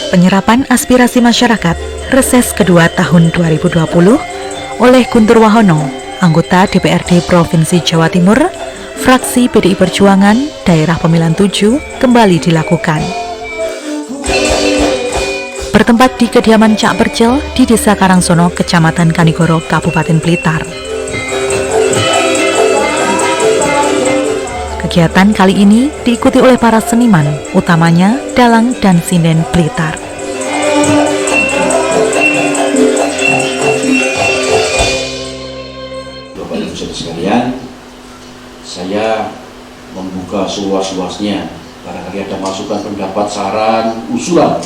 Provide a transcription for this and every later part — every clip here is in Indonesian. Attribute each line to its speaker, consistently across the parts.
Speaker 1: Penyerapan aspirasi masyarakat reses kedua tahun 2020 oleh Guntur Wahono, anggota DPRD Provinsi Jawa Timur, fraksi PDI Perjuangan, Daerah Pemilihan 7, kembali dilakukan. Bertempat di kediaman Cak Percel di Desa Karangsono, Kecamatan Kanigoro, Kabupaten Blitar. Kegiatan kali ini diikuti oleh para seniman, utamanya dalang dan sinden Blitar.
Speaker 2: Bapak Ibu Saudara sekalian, saya membuka seluas-luasnya. Barangkali ada masukan, pendapat, saran, usulan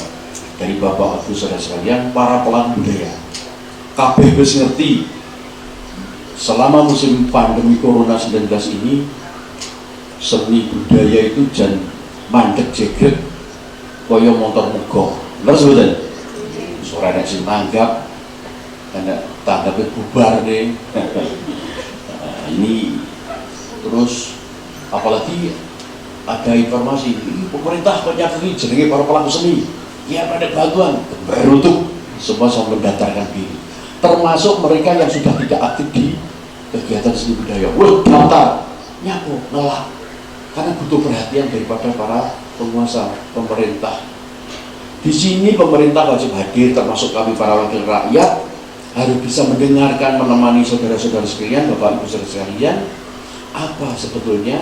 Speaker 2: dari Bapak Ibu Saudara sekalian, para pelaku budaya. Kabeh wis ngerti selama musim pandemi Corona 19 ini, seni budaya itu jan mandek jegrek kaya motor mogok. Bener sebutan? Suara anak sing manggap, anak tanggapnya bubar deh. Ini terus apalagi ada informasi ini pemerintah menyadari jenenge para pelaku seni, ya pada bantuan baru tuh semua sampai mendaftarkan diri, termasuk mereka yang sudah tidak aktif di kegiatan seni budaya. Wah, daftar nyapu ngelak karena butuh perhatian daripada para penguasa pemerintah. Di sini pemerintah wajib hadir, termasuk kami para wakil rakyat harus bisa mendengarkan, menemani saudara-saudara sekalian, Bapak Ibu saudara sekalian, apa sebetulnya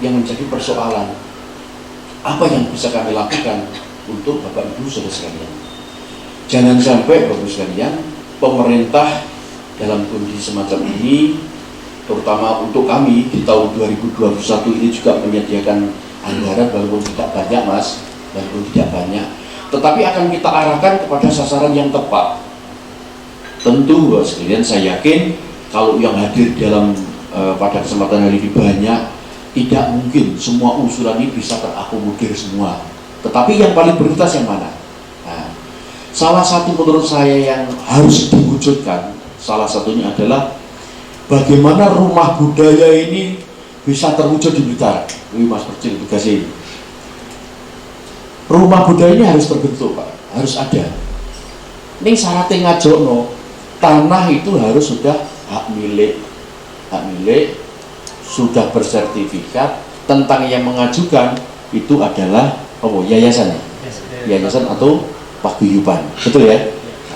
Speaker 2: yang menjadi persoalan, apa yang bisa kami lakukan untuk Bapak Ibu saudara sekalian. Jangan sampai Bapak Ibu sekalian, pemerintah dalam kondisi semacam ini, terutama untuk kami di tahun 2021 ini juga menyediakan anggaran walaupun tidak banyak Mas, walaupun tidak banyak, tetapi akan kita arahkan kepada sasaran yang tepat. Tentu Bapak sekalian, saya yakin kalau yang hadir dalam pada kesempatan hari ini banyak, tidak mungkin semua usulan ini bisa terakomodir semua. Tetapi yang paling prioritas yang mana? Nah, salah satu menurut saya yang harus diwujudkan, salah satunya adalah bagaimana rumah budaya ini bisa terwujud di Blitar. Ini Mas Percil tugasnya ini. Rumah budaya ini harus terbentuk Pak, harus ada. Ini syaratnya ngajokno, tanah itu harus sudah hak milik, sudah bersertifikat. Tentang yang mengajukan itu adalah yayasan, yayasan atau paguyuban, betul ya?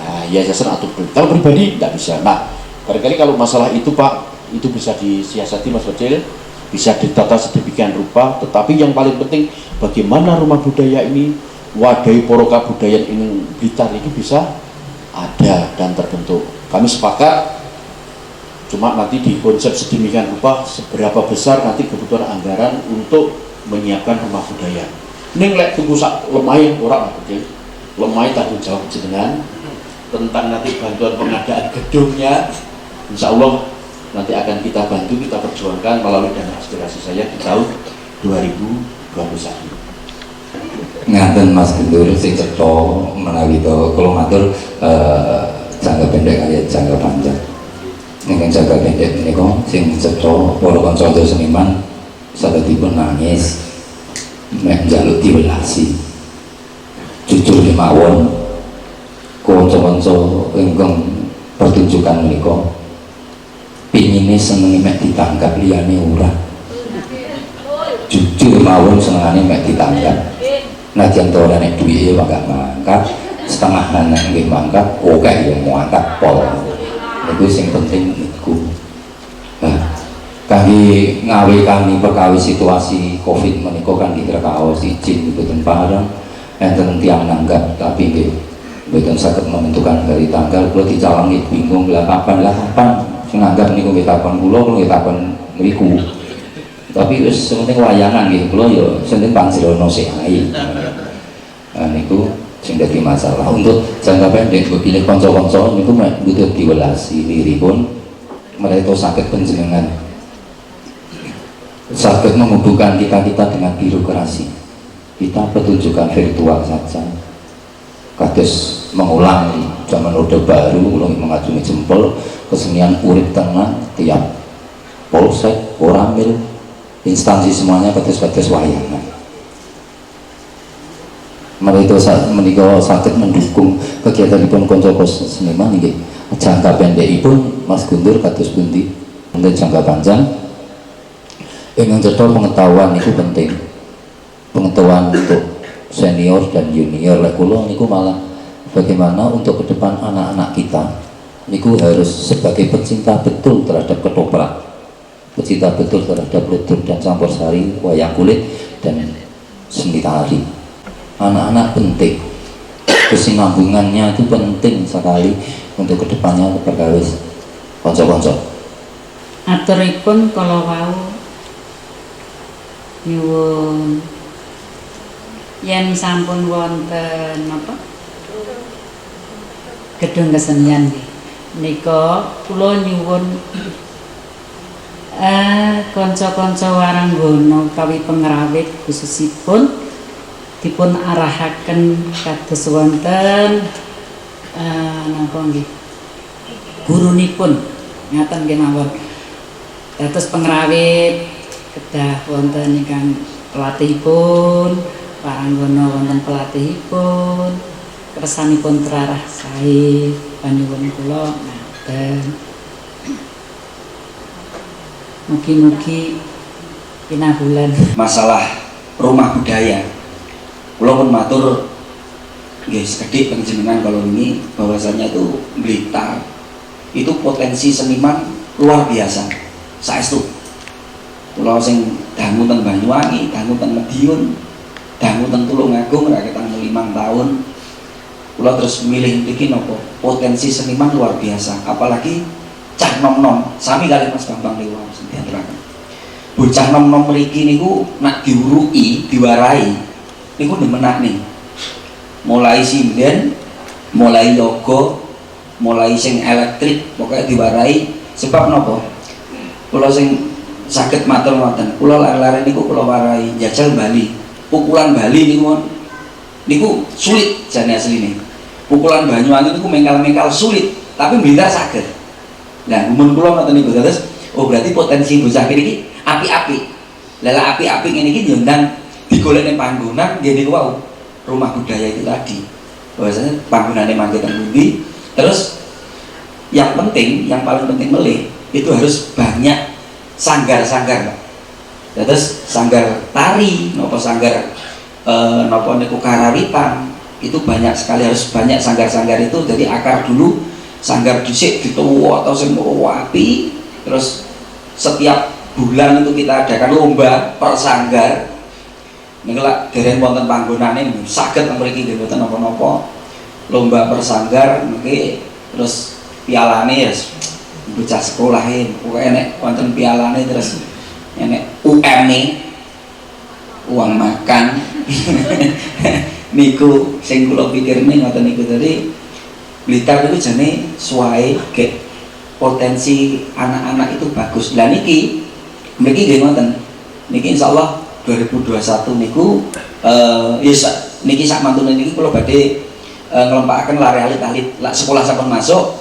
Speaker 2: Nah, yayasan atau kalau pribadi tidak bisa. Nah, barangkali kalau masalah itu Pak, itu bisa disiasati Mas Percil, bisa ditata sedemikian rupa. Tetapi yang paling penting, bagaimana rumah budaya ini, wadai poroka budaya ini Blitar ini bisa ada dan terbentuk. Kami sepakat, cuma nanti di konsep sedemikian rupa seberapa besar nanti kebutuhan anggaran untuk menyiapkan rumah budaya. Ini lek tunggu sak lemai orang Mas, lemai tanggung jawab jenengan tentang nanti bantuan pengadaan gedungnya. Insya Allah nanti akan kita bantu, kita perjuangkan melalui dana aspirasi saya di tahun 2021.
Speaker 3: Ngaten Mas Guntur sing cetha menawi to kula matur jangka pendek kaya jangka panjang. Ning jangka pendek menika sing cetha para kanca seniman sadayapun nangis mek njaluk diwelasi. Jujur mawon kanca-kanca ingkang pertunjukan menika pingine senenge mek ditangkap, liyane ora. Jujur mawon senengane mek ditangkap. Najan to ora nek duwike gak mangkat, setengah anak nggih mangkat, oke yang muangkat pol. Itu sing penting niku. Nah, kangge ngawekani perkawis situasi Covid menika kan dikawos izin mboten pareng enten tiyang nanggap, tapi nggih mboten saged menentukan hari tanggal. Kula dicawangi bingung lah kapan sing nanggap niku nggih takon kula nggih takon mriku. Tapi wis penting wayangan nggih kula ya seneng Panjrono Seai. Nah niku sing dadi masalah. Untuk jangka pendek pilih kanca-kanca niku butuh diwelasi liripun mereka saged panjenengan saged menghubungkan kita dengan birokrasi. Kita pertunjukan virtual saja. Kados mengulang zaman Orde Baru, kula mengajungi jempol kesenian urip tenang tiap polsek, koramil, instansi semuanya batas-batas wayangan. menika saged mendukung kegiatanipun kanca seniman nggih. Jangka pendekipun Mas Guntur kados pundi? Untuk jangka panjang ingkang cetha pengetahuan niku penting. Pengetahuan untuk senior dan junior. Lek kula niku malah bagaimana untuk ke depan anak-anak kita niku harus sebagai pecinta betul terhadap ketoprak, pecinta betul terhadap ludruk dan campursari, wayang kulit dan seni tari. Anak-anak penting, kesinambungannya itu penting sekali untuk kedepannya perkawis konco-konco.
Speaker 4: Aturipun kalau wau nyuwun yen sampun wonten apa gedung kesenian nggih nika kula nyuwun kanca-kanca waranggana kawi pengrawit khususipun dipun arahaken kados wonten napa nggih gurunipun ngaten nggih mawon dados pengrawit kedah wonten ingkang pelatihipun waranggana wonten pelatihipun kersanipun terarah sae panyuwun kula ngaten mugi-mugi pinabulan
Speaker 5: masalah rumah budaya. Kula pun matur nggih sekedhik panjenengan kalau ini bahwasanya itu Blitar itu potensi seniman luar biasa. Saestu. Kula sing dangu teng Banyuwangi, dangu teng Madiun, dangu teng Tulungagung rakyat 5 tahun. Kula terus milih mriki napa? Potensi seniman luar biasa. Apalagi cah nom-nom, sami kali Mas Bambang Dewa sing diaturaken. Bocah nom-nom mriki niku nak diuruki, diwarai niku demenak nih, mulai sinden, mulai yoga, mulai sing elektrik, pokoknya diwarai. Sebab nopo? Kula sing saged matur ngoten, kula lare-lare niku kula warai jajal Bali. Pukulan Bali niku sulit jane asline. Pukulan Banyuwangi niku mengkal-mengkal sulit, tapi Blitar saged. Nah, gumun kula ngoten niku terus, oh berarti potensi bocah iki api-api. Lala api-api ngene iki nyundang digolekne panggonan nggih niku wau rumah budaya itu tadi. Bahwasanya panggonane mangke teng pundi. Terus yang penting, yang paling penting melih itu harus banyak sanggar-sanggar, Pak. Terus sanggar tari, napa sanggar napa niku karawitan, itu banyak sekali, harus banyak sanggar-sanggar itu. Jadi akar dulu sanggar dhisik dituwa atau sing api. Terus setiap bulan itu kita adakan lomba per sanggar. Niku lak dereng wonten panggonane saged mriki nggih mboten napa-napa. Lomba per sanggar niki terus pialane ya bocah sekolah pokoke enek wonten pialane terus enek UM-e uang makan. Niku sing kula pikirne ngoten niku tadi Blitar itu jane suwae ge potensi anak-anak itu bagus. Lah niki mriki nggih ngoten. Niki insyaallah 2021 niku niki sak mantune niki kula badhe nglempakaken lare alit-alit. Lak sekolah sampun masuk,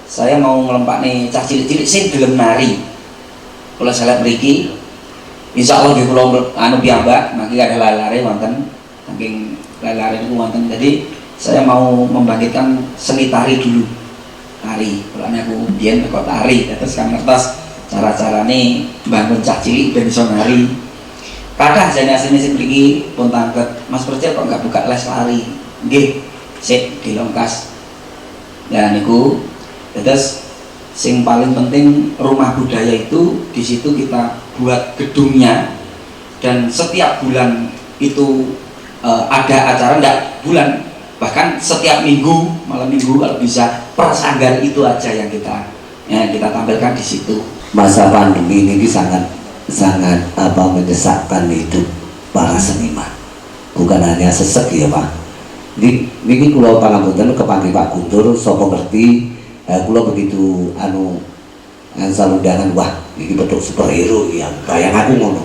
Speaker 5: saya mau nglempakne cah cilik-cilik sing gelem nari. Kula saleh mriki insyaallah nggih kula anu piyambak, mangke ada lare-lare wonten saking lare-lare niku wonten. Jadi saya mau membangkitkan seni tari dulu. Tari, kalau aku biyen kok tari, terus kan ngertos cara-carane bangun cah cilik ben iso nari. Kathah jane asline sing mriki pun tangket, Mas Percil kok enggak buka les lari. Nggih, sik dilongkas. Ya niku. Terus sing paling penting rumah budaya itu di situ kita buat gedungnya dan setiap bulan itu ada acara enggak bulan, bahkan setiap minggu, malam minggu kalau bisa per sanggar itu aja yang kita tampilkan di situ.
Speaker 6: Masa pandemi ini sangat menyesakkan hidup para seniman. Bukan hanya sesek ya Pak. Niki kula pangapunten kepanggih Pak Guntur sapa ngerti kula begitu salundangan wah iki bentuk superhero ya bayang aku ngono.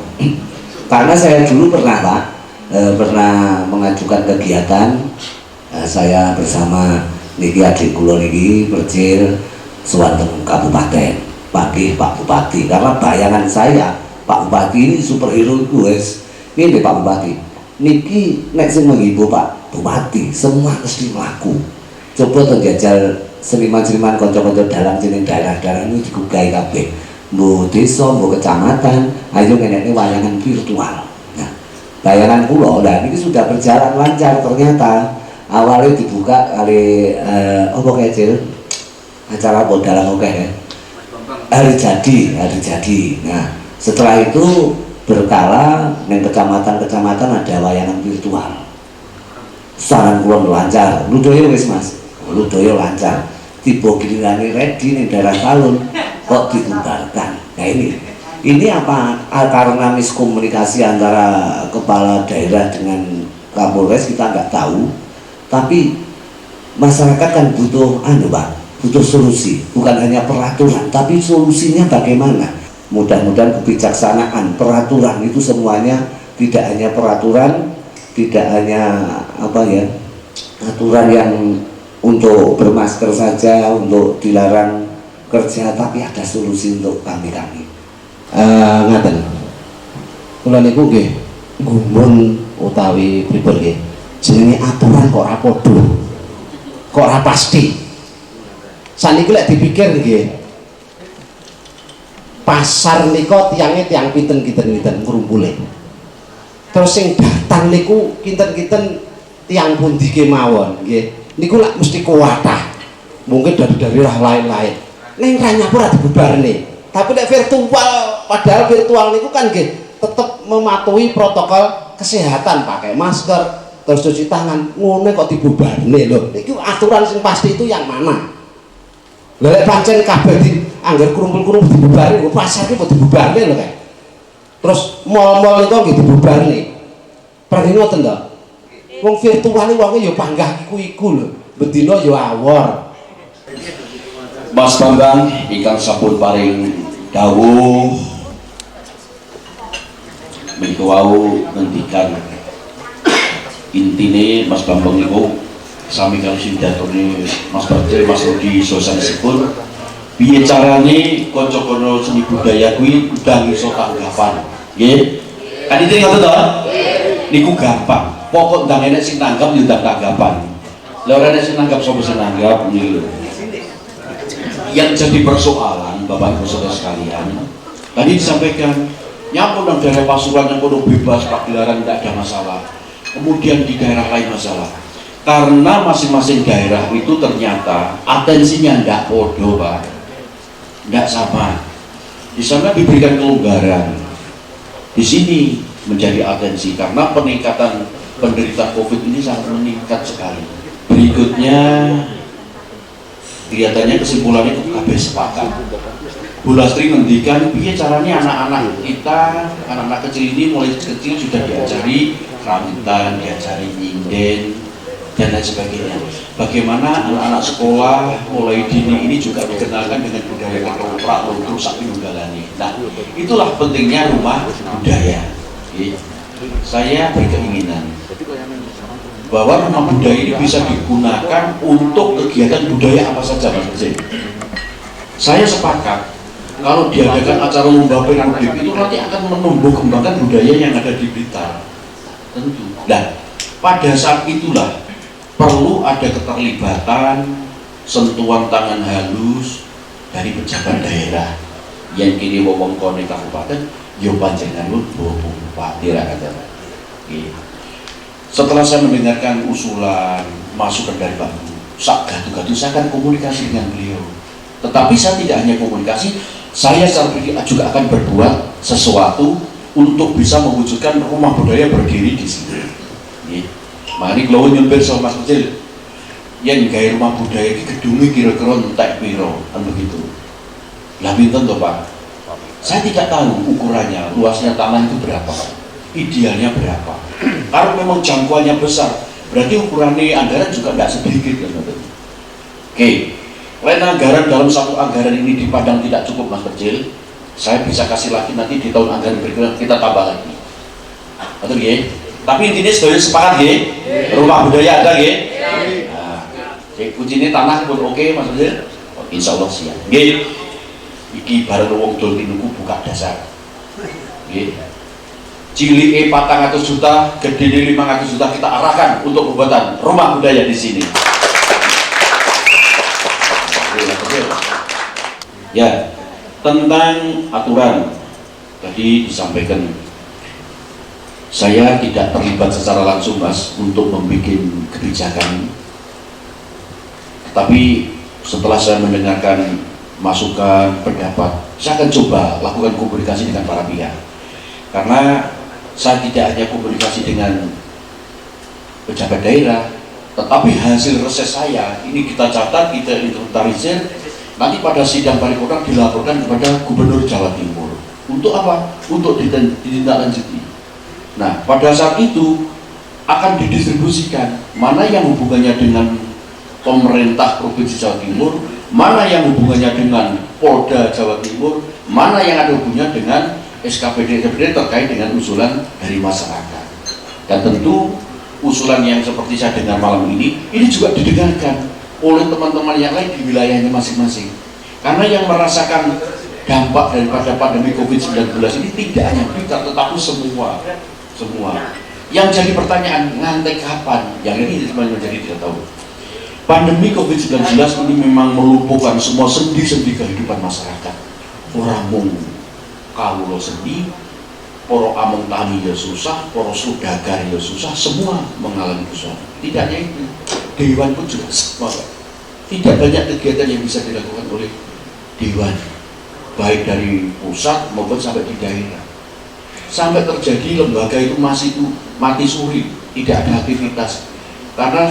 Speaker 6: Karena saya dulu pernah Pak pernah mengajukan kegiatan saya bersama niki adik kula niki Percil suwanteng kabupaten panggih Pak Bupati karena bayangan saya Pak Bupati ini superhero itu wes ini Pak Bupati niki nek sing menghibur Pak Bupati semua mesti mlaku. Coba to jajal seniman-seniman kanca-kanca dalang jeneng daerah-daerah ini digugai kabeh. Mbok desa, mbok kecamatan, ayo ngenekne wayangan virtual. Nah, bayangan kula lah niki sudah berjalan lancar ternyata. Awalnya dibuka kali apa kecil acara apa dalang oke ya. Hari jadi. Nah, setelah itu berkala neng kecamatan ada wayangan virtual. Saran kula lancar, ludoyo wis Mas. Ludoyo lancar. Tiba gilirane ready ning daerah Talun kok dibubarkan. Nah ini apa karena miskomunikasi antara kepala daerah dengan Kapolres kita nggak tahu. Tapi masyarakat kan butuh Pak, butuh solusi, bukan hanya peraturan, tapi solusinya bagaimana. Mudah-mudahan kebijaksanaan peraturan itu semuanya tidak hanya peraturan, tidak hanya aturan yang untuk bermasker saja, untuk dilarang kerja, tapi ada solusi untuk kami. Ngaten, kula niku nggih gumun utawi pripun nggih. Jenenge aturan kok ora padha, kok ora pasti. Saniki lek dipikir nggih, pasar nika tiange tiang pinten ngrumpule. Terus sing datang niku kinten-kinten tiang pundi kemawon nggih. Niku lak mesti kuwatah. Mungkin dari daerah lain-lain. Ning Ranyapura dibubarne. Tapi lek virtual, padahal virtual niku kan nggih tetep mematuhi protokol kesehatan, pakai masker, terus cuci tangan, ngono kok dibubarne lho. Iki aturan sing pasti itu yang mana? Lha lek pancen kabeh anggar kumpul-kumpul dibubarne, kok pasar iki kok dibubarne lho kae. Terus mal-mal itu nggih dibubarne. Pergi ngoten to. Wong virtual iki wonge ya panggah iku lho. Bendina ya awor.
Speaker 2: Mas Bambang ingkang sampun paring dawuh menika wau ngendikan intine Mas Bambang niku sami karo sing datone Mas Badri, Mas Rudi sosanesipun piye carane kanca-kanca seni budaya kuwi ndang iso tanggapan nggih kan itu ngoten to niku gampang pokok ndang enek sing tanggap yo ndang tanggapan lha ora enek sing nanggap sapa sing nanggap niku lho yang jadi persoalan Bapak Ibu Saudara sekalian tadi disampaikan nyampun nang daerah Pasuruan yang kono bebas pagelaran tidak ada masalah. Kemudian di daerah lain masalah karena masing-masing daerah itu ternyata atensinya tidak podo Pak, tidak sama. Di sana diberikan kelonggaran, di sini menjadi atensi karena peningkatan penderita COVID ini sangat meningkat sekali. Berikutnya kelihatannya kesimpulannya kabeh sepakat. Bu Lastri ngendikan piye caranya anak-anak kita, anak-anak kecil ini mulai kecil sudah diajari rambutan, diajari nyinden dan lain sebagainya. Bagaimana anak-anak sekolah mulai dini ini juga dikenalkan dengan budaya ketoprak, luntur, sak pinunggalane. Nah, itulah pentingnya rumah budaya. Saya berkeinginan bahwa rumah budaya ini bisa digunakan untuk kegiatan budaya apa saja Mas Presiden. Saya sepakat kalau diadakan acara lomba PNUD itu nanti akan menumbuh kembangkan budaya yang ada di Blitar tentu. Nah pada saat itulah perlu ada keterlibatan sentuhan tangan halus dari pejabat daerah yang kini wewengkone kabupaten yo panjenengan lu bupati rakyat. Setelah saya mendengarkan usulan masukan dari Pak Bu, sak gaduh-gaduh saya akan komunikasi dengan beliau. Tetapi saya tidak hanya komunikasi, saya secara pribadi juga akan berbuat sesuatu untuk bisa mewujudkan rumah budaya berdiri di sini. Mari kalau nyumpir sama Mas Kecil, yang gaya rumah budaya ini gedungnya kira-kira entek piro, kan begitu. Lah pinten toh Pak? Saya tidak tahu ukurannya, luasnya tanah itu berapa, idealnya berapa. Kalau memang jangkauannya besar, berarti ukurannya anggaran juga tidak sedikit kan? Oke. Lain anggaran dalam satu anggaran ini dipandang tidak cukup Mas Kecil, saya bisa kasih lagi nanti di tahun anggaran berikutnya kita tambah lagi. Betul ya? Tapi intinya semuanya sepakat ya? Rumah budaya ada ya? Nah, kuncinya tanah pun oke Mas Kecil? Insya Allah siap. Iki bareng wong dol tinuku buka dasar. Cilike 400 juta, gede 500 juta kita arahkan untuk pembuatan rumah budaya di sini. Ya, tentang aturan tadi disampaikan, saya tidak terlibat secara langsung Mas untuk membuat kebijakan, tapi setelah saya mendengarkan masukan, pendapat, saya akan coba lakukan komunikasi dengan para pihak, karena saya tidak hanya komunikasi dengan pejabat daerah, tetapi hasil reses saya ini kita catat, kita inventarisir, nanti pada sidang paripurna dilaporkan kepada Gubernur Jawa Timur. Untuk apa? Untuk ditindaklanjuti. Nah, pada saat itu akan didistribusikan mana yang hubungannya dengan pemerintah Provinsi Jawa Timur, mana yang hubungannya dengan Polda Jawa Timur, mana yang ada hubungannya dengan SKPD terkait dengan usulan dari masyarakat. Dan tentu usulan yang seperti saya dengar malam ini juga didengarkan oleh teman-teman yang lain di wilayahnya masing-masing. Karena yang merasakan dampak daripada pandemi COVID-19 ini tidak hanya kita, tetapi semua. Yang jadi pertanyaan, ngantai kapan? Yang ini menjadi tidak tahu. Pandemi COVID-19 ini memang melumpuhkan semua sendi-sendi kehidupan masyarakat. Orang mung kawula sendi, para amung tani ya susah, para saudagar ya susah, semua mengalami kesulitan. Tidak hanya itu, dewan pun juga sama. Tidak banyak kegiatan yang bisa dilakukan oleh dewan, baik dari pusat maupun sampai di daerah. Sampai terjadi lembaga itu masih mati suri, tidak ada aktivitas. Karena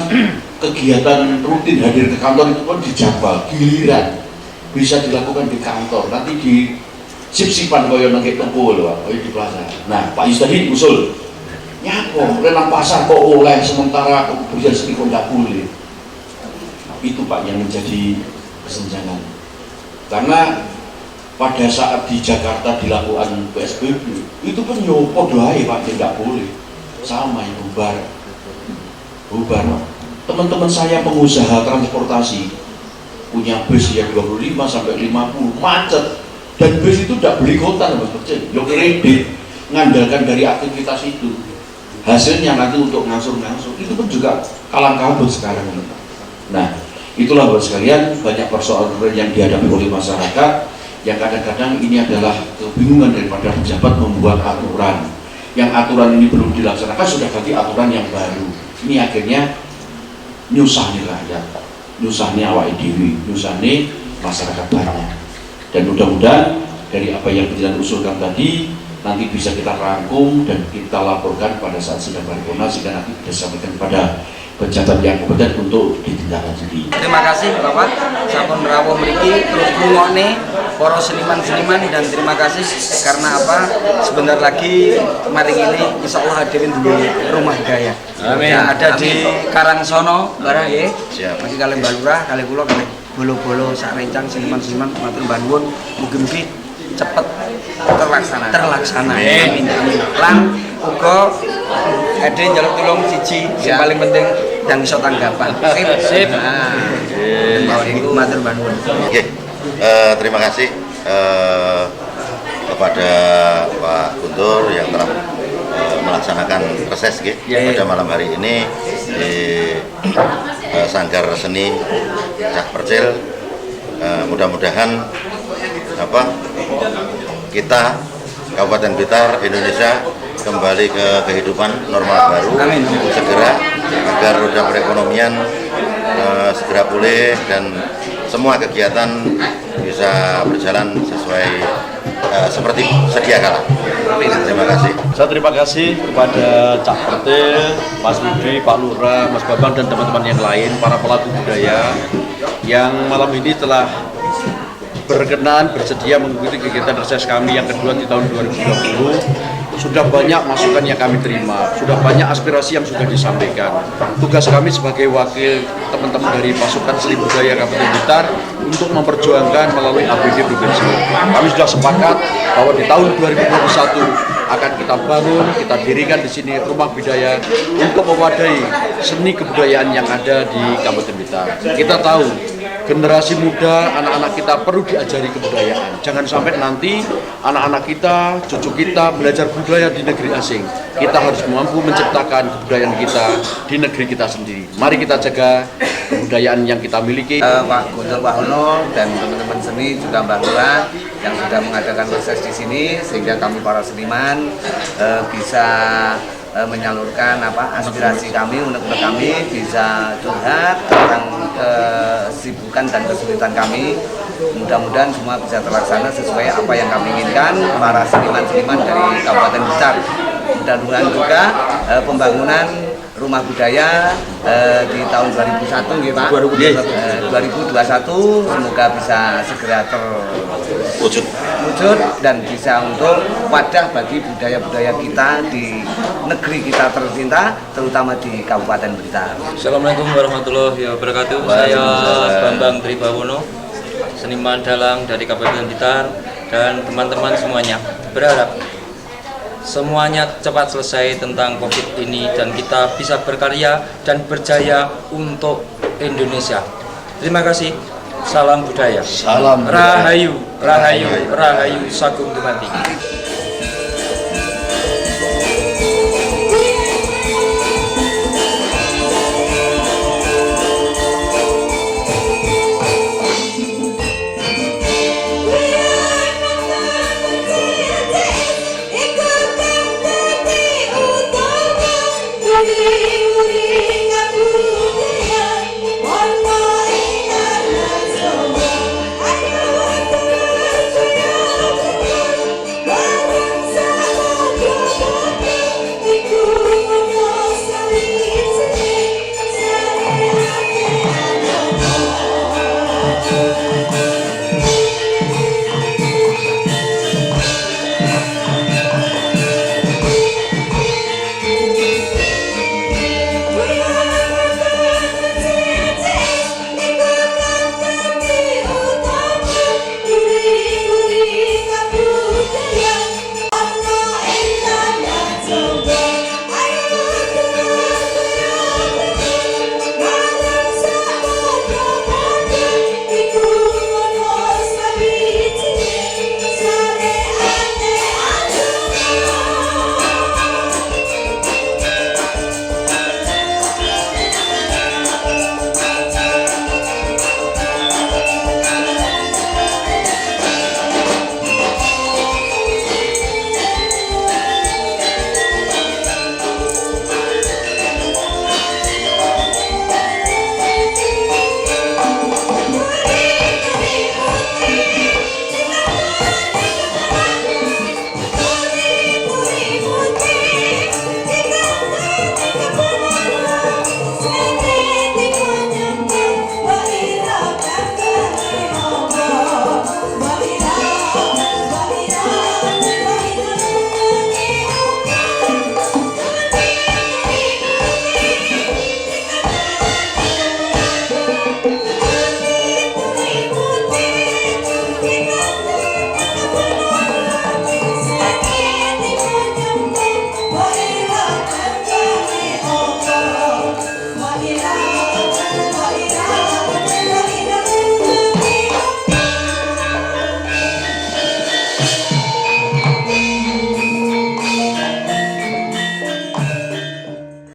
Speaker 2: kegiatan rutin hadir ke kantor itu pun dijabal, giliran bisa dilakukan di kantor, nanti di sip-sipan kaya nangke tengkul di plaza. Nah, Pak Yus tadi usul nyapo renang pasar kok oleh sementara kemudian seni kok nggak boleh. Itu Pak yang menjadi kesenjangan. Karena pada saat di Jakarta dilakukan PSBB itu pun nyopo doai Pak, tidak boleh sama yang bubar. Teman-teman saya pengusaha transportasi punya bus yang 25 sampai 50 macet, dan bus itu tidak beli kota Mas Percen, yo kredit, ngandalkan dari aktivitas itu. Hasilnya nanti untuk ngangsur-ngangsur itu pun juga kalang kabut sekarang ini. Nah, itulah buat sekalian banyak persoalan yang dihadapi oleh masyarakat yang kadang-kadang ini adalah kebingungan daripada pejabat membuat aturan. Yang aturan ini belum dilaksanakan sudah ganti aturan yang baru. Ini akhirnya nyusahnya rakyat, nyusahnya awak dewi, nyusahnya masyarakat banyak. Dan mudah-mudahan dari apa yang kita usulkan tadi nanti bisa kita rangkum dan kita laporkan pada saat sidang paripurna sehingga nanti bisa disampaikan kepada pejabat yang kompeten untuk ditindaklanjuti.
Speaker 5: Terima kasih Bapak sampun rawuh mriki terus ngrungokne para seniman-seniman, dan terima kasih karena apa sebentar lagi maring ini insya Allah hadirin di rumah budaya. Amin. Yang ada di Karangsono barang ya. Siap. Masih kalian Balurah, kalian kula, kalian bolo-bolo sak rencang seniman-seniman matur bangun mugi-mugi cepet terlaksana. Amin. Lan uga ada njaluk tulung siji yang paling penting yang iso tanggapan. Sip. Nah, itu matur bangun.
Speaker 7: Oke. Terima kasih kepada Pak Guntur yang telah melaksanakan reses pada malam hari ini di Sanggar Seni Cak Percil. Mudah-mudahan kita Kabupaten Blitar Indonesia kembali ke kehidupan normal baru. Amin. Segera agar roda perekonomian segera pulih dan semua kegiatan bisa berjalan sesuai seperti sedia kala. Terima kasih.
Speaker 8: Saya terima kasih kepada Cak Pertil, Mas Budi, Pak Lurah, Mas Babang dan teman-teman yang lain, para pelaku budaya yang malam ini telah berkenan bersedia mengikuti kegiatan reses kami yang kedua di tahun 2020. Sudah banyak masukan yang kami terima, sudah banyak aspirasi yang sudah disampaikan. Tugas kami sebagai wakil teman-teman dari pasukan seni budaya Kabupaten Blitar untuk memperjuangkan melalui APBD Provinsi. Kami sudah sepakat bahwa di tahun 2021 akan kita bangun, kita dirikan di sini rumah budaya untuk mewadahi seni kebudayaan yang ada di Kabupaten Blitar. Kita tahu generasi muda, anak-anak kita perlu diajari kebudayaan. Jangan sampai nanti anak-anak kita, cucu kita belajar budaya di negeri asing. Kita harus mampu menciptakan kebudayaan kita di negeri kita sendiri. Mari kita jaga kebudayaan yang kita miliki.
Speaker 9: Pak Guntur Wahono dan teman-teman seni juga Mbak Lura yang sudah mengadakan proses di sini, sehingga kami para seniman bisa menyalurkan aspirasi kami, unek-unek kami, bisa curhat tentang kesibukan dan kesulitan kami. Mudah-mudahan semua bisa terlaksana sesuai apa yang kami inginkan, para seniman-seniman dari Kabupaten Blitar. Mudah-mudahan juga pembangunan rumah budaya di tahun 2001 ya Pak, 2021 semoga bisa segera terwujud dan bisa untuk wadah bagi budaya-budaya kita di negeri kita tercinta, terutama di Kabupaten Blitar.
Speaker 10: Assalamualaikum warahmatullahi wabarakatuh. Saya Bambang Tribawono, seniman dalang dari Kabupaten Blitar, dan teman-teman semuanya berharap semuanya cepat selesai tentang COVID ini dan kita bisa berkarya dan berjaya untuk Indonesia. Terima kasih. Salam budaya.
Speaker 2: Salam
Speaker 10: Rahayu, Rahayu, Rahayu Sagung Dumadi.